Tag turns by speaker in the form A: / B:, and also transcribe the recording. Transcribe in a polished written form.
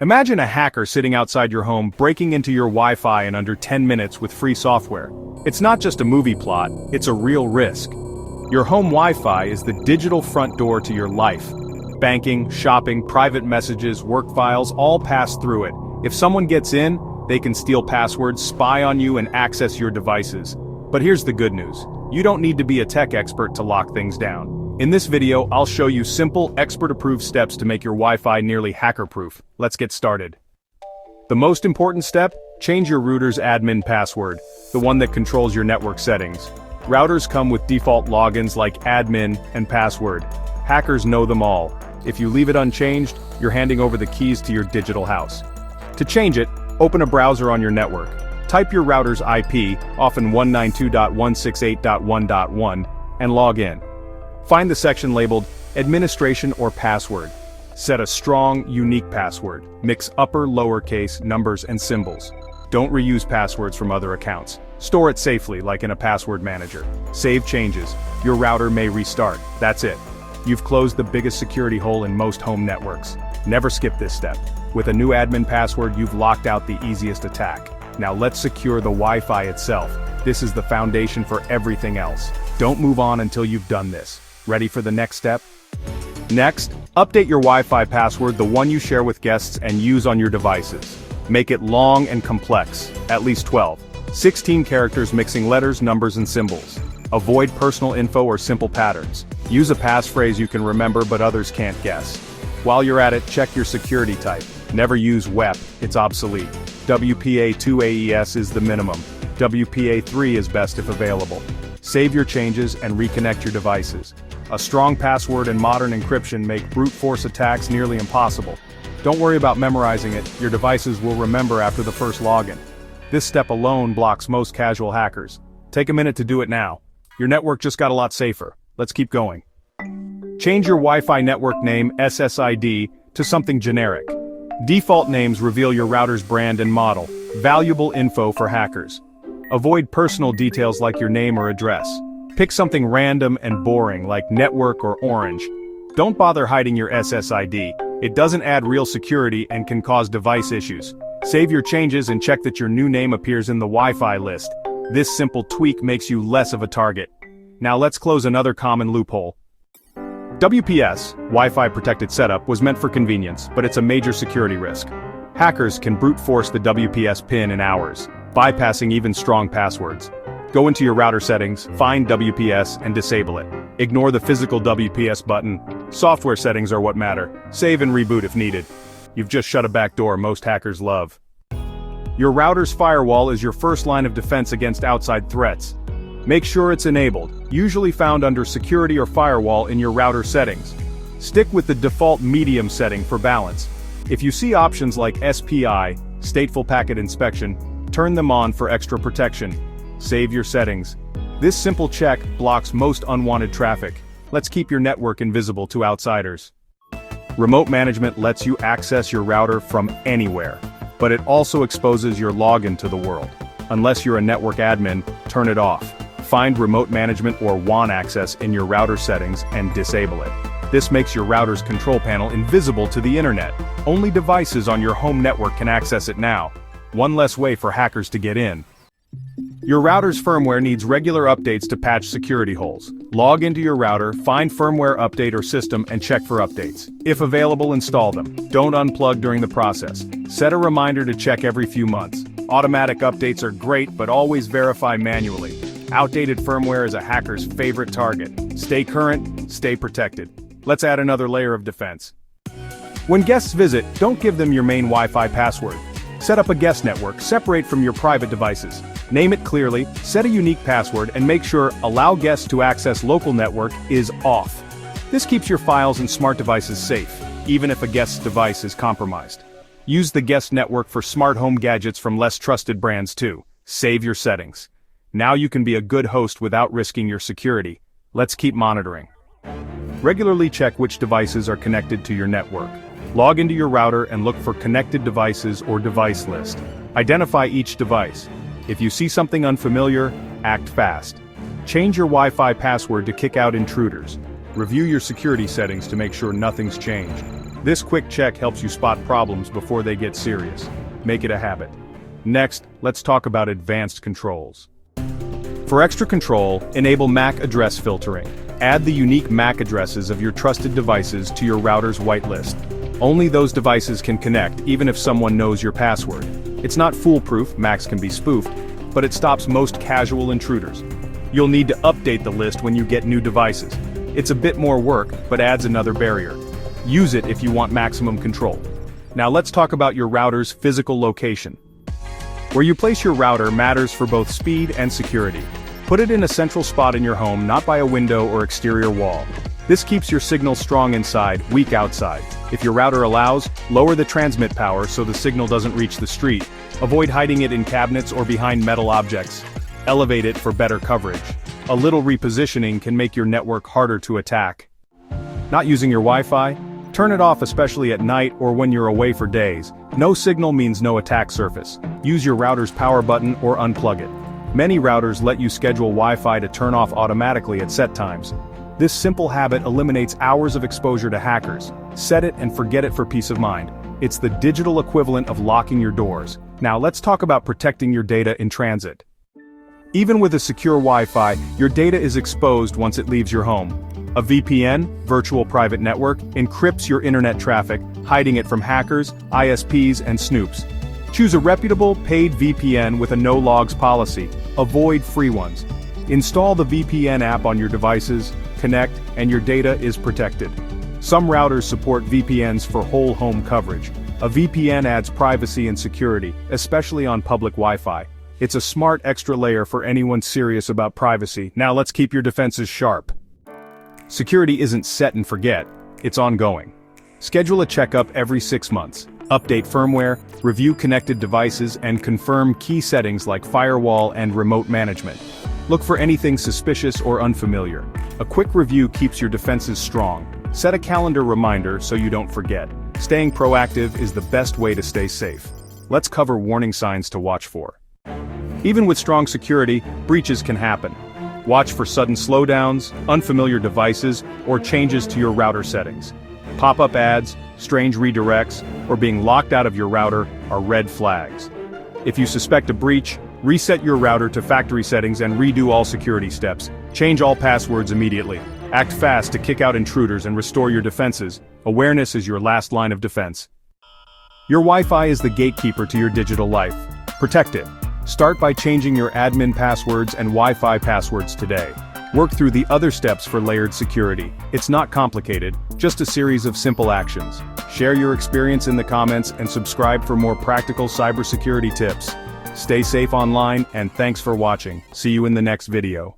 A: Imagine a hacker sitting outside your home breaking into your Wi-Fi in under 10 minutes with free software. It's not just a movie plot, it's a real risk. Your home Wi-Fi is the digital front door to your life. Banking, shopping, private messages, work files all pass through it. If someone gets in, they can steal passwords, spy on you, and access your devices. But here's the good news. You don't need to be a tech expert to lock things down. In this video, I'll show you simple, expert-approved steps to make your Wi-Fi nearly hacker-proof. Let's get started. The most important step? Change your router's admin password, the one that controls your network settings. Routers come with default logins like admin and password. Hackers know them all. If you leave it unchanged, you're handing over the keys to your digital house. To change it, open a browser on your network. Type your router's IP, often 192.168.1.1, and log in. Find the section labeled Administration or Password. Set a strong, unique password. Mix upper, lowercase, numbers, and symbols. Don't reuse passwords from other accounts. Store it safely, like in a password manager. Save changes. Your router may restart. That's it. You've closed the biggest security hole in most home networks. Never skip this step. With a new admin password, you've locked out the easiest attack. Now let's secure the Wi-Fi itself. This is the foundation for everything else. Don't move on until you've done this. Ready for the next step? Next, update your Wi-Fi password, the one you share with guests and use on your devices. Make it long and complex, at least 12. 16 characters mixing letters, numbers, and symbols. Avoid personal info or simple patterns. Use a passphrase you can remember but others can't guess. While you're at it, check your security type. Never use WEP, it's obsolete. WPA2 AES is the minimum. WPA3 is best if available. Save your changes and reconnect your devices. A strong password and modern encryption make brute force attacks nearly impossible. Don't worry about memorizing it, your devices will remember after the first login. This step alone blocks most casual hackers. Take a minute to do it now. Your network just got a lot safer. Let's keep going. Change your Wi-Fi network name, SSID, to something generic. Default names reveal your router's brand and model, valuable info for hackers. Avoid personal details like your name or address. Pick something random and boring like network or orange. Don't bother hiding your SSID. It doesn't add real security and can cause device issues. Save your changes and check that your new name appears in the Wi-Fi list. This simple tweak makes you less of a target. Now let's close another common loophole. WPS, Wi-Fi Protected Setup, was meant for convenience, but it's a major security risk. Hackers can brute force the WPS PIN in hours, bypassing even strong passwords. Go into your router settings, find WPS, and disable it. Ignore the physical WPS button. Software settings are what matter. Save and reboot if needed. You've just shut a back door most hackers love. Your router's firewall is your first line of defense against outside threats. Make sure it's enabled, usually found under Security or Firewall in your router settings. Stick with the default medium setting for balance. If you see options like SPI, Stateful Packet Inspection, turn them on for extra protection. Save your settings. This simple check blocks most unwanted traffic. Let's keep your network invisible to outsiders. Remote management lets you access your router from anywhere, but it also exposes your login to the world. Unless you're a network admin, turn it off. Find remote management or WAN access in your router settings and disable it. This makes your router's control panel invisible to the internet. Only devices on your home network can access it now. One less way for hackers to get in. Your router's firmware needs regular updates to patch security holes. Log into your router, find firmware update or system, and check for updates. If available, install them. Don't unplug during the process. Set a reminder to check every few months. Automatic updates are great, but always verify manually. Outdated firmware is a hacker's favorite target. Stay current, stay protected. Let's add another layer of defense. When guests visit, don't give them your main Wi-Fi password. Set up a guest network, separate from your private devices. Name it clearly, set a unique password, and make sure Allow Guests to Access Local Network is off. This keeps your files and smart devices safe, even if a guest's device is compromised. Use the guest network for smart home gadgets from less trusted brands too. Save your settings. Now you can be a good host without risking your security. Let's keep monitoring. Regularly check which devices are connected to your network. Log into your router and look for connected devices or device list. Identify each device. If you see something unfamiliar, act fast. Change your Wi-Fi password to kick out intruders. Review your security settings to make sure nothing's changed. This quick check helps you spot problems before they get serious. Make it a habit. Next, let's talk about advanced controls. For extra control, enable MAC address filtering. Add the unique MAC addresses of your trusted devices to your router's whitelist. Only those devices can connect, even if someone knows your password. It's not foolproof, MACs can be spoofed, but it stops most casual intruders. You'll need to update the list when you get new devices. It's a bit more work, but adds another barrier. Use it if you want maximum control. Now let's talk about your router's physical location. Where you place your router matters for both speed and security. Put it in a central spot in your home, not by a window or exterior wall. This keeps your signal strong inside, weak outside. If your router allows, lower the transmit power so the signal doesn't reach the street. Avoid hiding it in cabinets or behind metal objects. Elevate it for better coverage. A little repositioning can make your network harder to attack. Not using your Wi-Fi? Turn it off, especially at night or when you're away for days. No signal means no attack surface. Use your router's power button or unplug it. Many routers let you schedule Wi-Fi to turn off automatically at set times. This simple habit eliminates hours of exposure to hackers. Set it and forget it for peace of mind. It's the digital equivalent of locking your doors. Now let's talk about protecting your data in transit. Even with a secure Wi-Fi, your data is exposed once it leaves your home. A VPN, virtual private network, encrypts your internet traffic, hiding it from hackers, ISPs, and snoops. Choose a reputable, paid VPN with a no-logs policy. Avoid free ones. Install the VPN app on your devices, connect, and your data is protected. Some routers support VPNs for whole home coverage. A VPN adds privacy and security, especially on public Wi-Fi. It's a smart extra layer for anyone serious about privacy. Now let's keep your defenses sharp. Security isn't set and forget, it's ongoing. Schedule a checkup every 6 months. Update firmware, review connected devices, and confirm key settings like firewall and remote management. Look for anything suspicious or unfamiliar. A quick review keeps your defenses strong. Set a calendar reminder so you don't forget. Staying proactive is the best way to stay safe. Let's cover warning signs to watch for. Even with strong security, breaches can happen. Watch for sudden slowdowns, unfamiliar devices, or changes to your router settings. Pop-up ads, strange redirects, or being locked out of your router are red flags. If you suspect a breach, reset your router to factory settings and redo all security steps. Change all passwords immediately. Act fast to kick out intruders and restore your defenses. Awareness is your last line of defense. Your Wi-Fi is the gatekeeper to your digital life. Protect it. Start by changing your admin passwords and Wi-Fi passwords today. Work through the other steps for layered security. It's not complicated, just a series of simple actions. Share your experience in the comments and subscribe for more practical cybersecurity tips. Stay safe online and thanks for watching. See you in the next video.